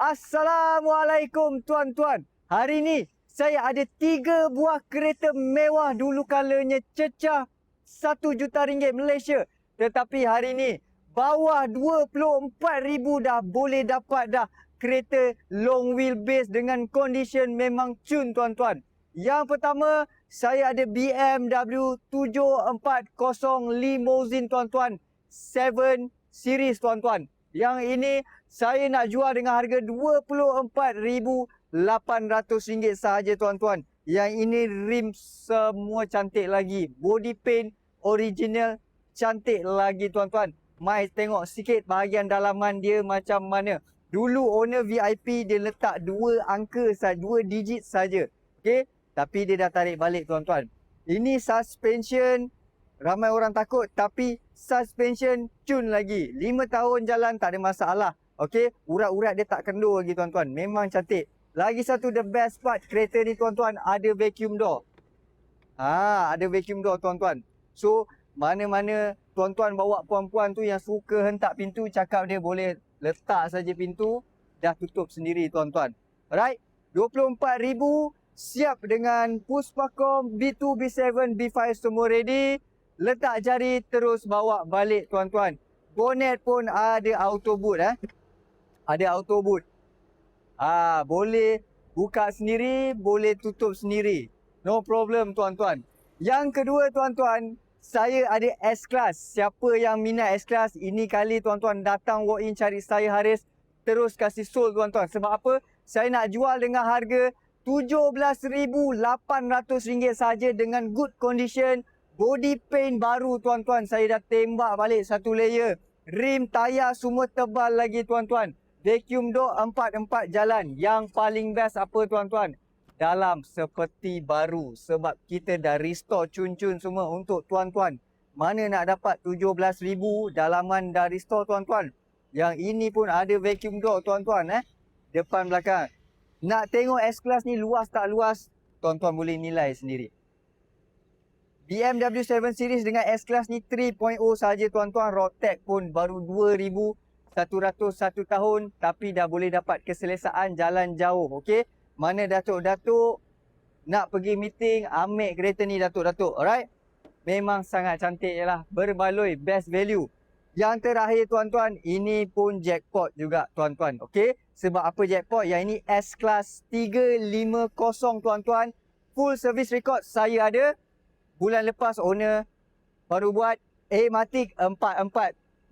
Assalamualaikum tuan-tuan. Hari ini saya ada 3 buah kereta mewah dulu kalanya cecah RM1 juta Malaysia. Tetapi hari ini bawah 24,000 dah boleh dapat dah kereta long wheelbase dengan condition memang cun tuan-tuan. Yang pertama, saya ada BMW 740 Limousine tuan-tuan. 7 series tuan-tuan. Yang ini saya nak jual dengan harga RM24,800 sahaja tuan-tuan. Yang ini rim semua cantik lagi. Body paint original cantik lagi tuan-tuan. Mai tengok sikit bahagian dalaman dia macam mana. Dulu owner VIP dia letak 2 angka saja, 2 digit saja. Okey, tapi dia dah tarik balik tuan-tuan. Ini suspension ramai orang takut tapi suspension cun lagi. 5 tahun jalan tak ada masalah. Okey, urat-urat dia tak kendur lagi tuan-tuan. Memang cantik. Lagi satu the best part kereta ni tuan-tuan, ada vacuum door. Ada vacuum door tuan-tuan. So, mana-mana tuan-tuan bawa puan-puan tu yang suka hentak pintu, cakap dia boleh letak saja pintu, dah tutup sendiri tuan-tuan. Alright, 24,000 siap dengan Puspakom B2, B7, B5 semua ready. Letak jari terus bawa balik tuan-tuan. Bonnet pun ada auto boot Ada auto boot. Boleh buka sendiri, boleh tutup sendiri. No problem tuan-tuan. Yang kedua tuan-tuan, saya ada S-Class. Siapa yang minat S-Class, ini kali tuan-tuan datang walk in cari saya Haris, terus kasih sold tuan-tuan. Sebab apa? Saya nak jual dengan harga RM17,800 saja dengan good condition. Body paint baru tuan-tuan. Saya dah tembak balik satu layer. Rim, tayar semua tebal lagi tuan-tuan. Vacuum door 4 jalan. Yang paling best apa tuan-tuan? Dalam seperti baru. Sebab kita dah restore cun-cun semua untuk tuan-tuan. Mana nak dapat 17,000 dalaman dah restore tuan-tuan. Yang ini pun ada vacuum door tuan-tuan depan belakang. Nak tengok S-Class ni luas tak luas? Tuan-tuan boleh nilai sendiri. BMW 7 Series dengan S-Class ni 3.0 saja tuan-tuan. Road tax pun baru 2,101 tahun. Tapi dah boleh dapat keselesaan jalan jauh. Okey. Mana datuk-datuk nak pergi meeting, ambil kereta ni datuk-datuk. Alright. Memang sangat cantik je lah. Berbaloi. Best value. Yang terakhir tuan-tuan. Ini pun jackpot juga tuan-tuan. Okey. Sebab apa jackpot? Yang ini S-Class 350 tuan-tuan. Full service record saya ada. Bulan lepas owner baru buat A-Matic 4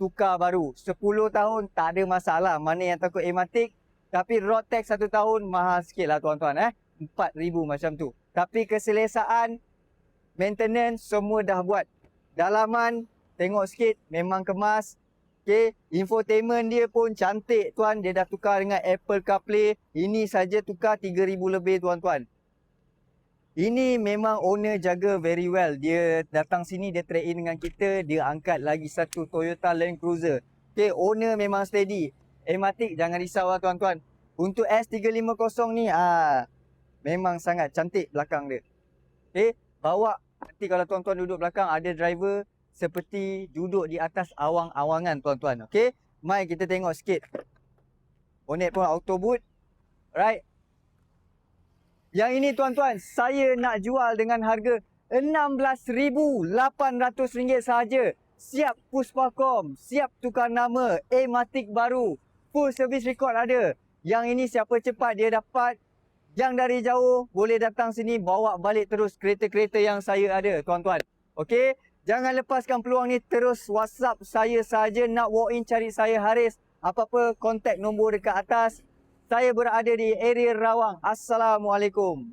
tukar baru. 10 tahun tak ada masalah. Mana yang takut A-Matic. Tapi road tax 1 tahun mahal sikit lah tuan-tuan. 4,000 macam tu. Tapi keselesaan, maintenance semua dah buat. Dalaman tengok sikit memang kemas. Okay. Infotainment dia pun cantik tuan. Dia dah tukar dengan Apple CarPlay. Ini saja tukar 3,000 lebih tuan-tuan. Ini memang owner jaga very well. Dia datang sini, dia trade in dengan kita. Dia angkat lagi satu Toyota Land Cruiser. Okay, owner memang steady. A-Matic jangan risau lah tuan-tuan. Untuk S350 ni, memang sangat cantik belakang dia. Okay, bawa. Nanti kalau tuan-tuan duduk belakang, ada driver seperti duduk di atas awang-awangan tuan-tuan. Okay, mai kita tengok sikit. Bonnet pun auto boot. Right. Yang ini tuan-tuan, saya nak jual dengan harga RM16,800 sahaja. Siap Puspakom, siap tukar nama, A-Matic baru. Full service record ada. Yang ini siapa cepat dia dapat. Yang dari jauh boleh datang sini bawa balik terus kereta-kereta yang saya ada tuan-tuan. Okey, jangan lepaskan peluang ni, terus WhatsApp saya sahaja. Nak walk in cari saya Haris. Apa-apa kontak nombor dekat atas. Saya berada di area Rawang. Assalamualaikum.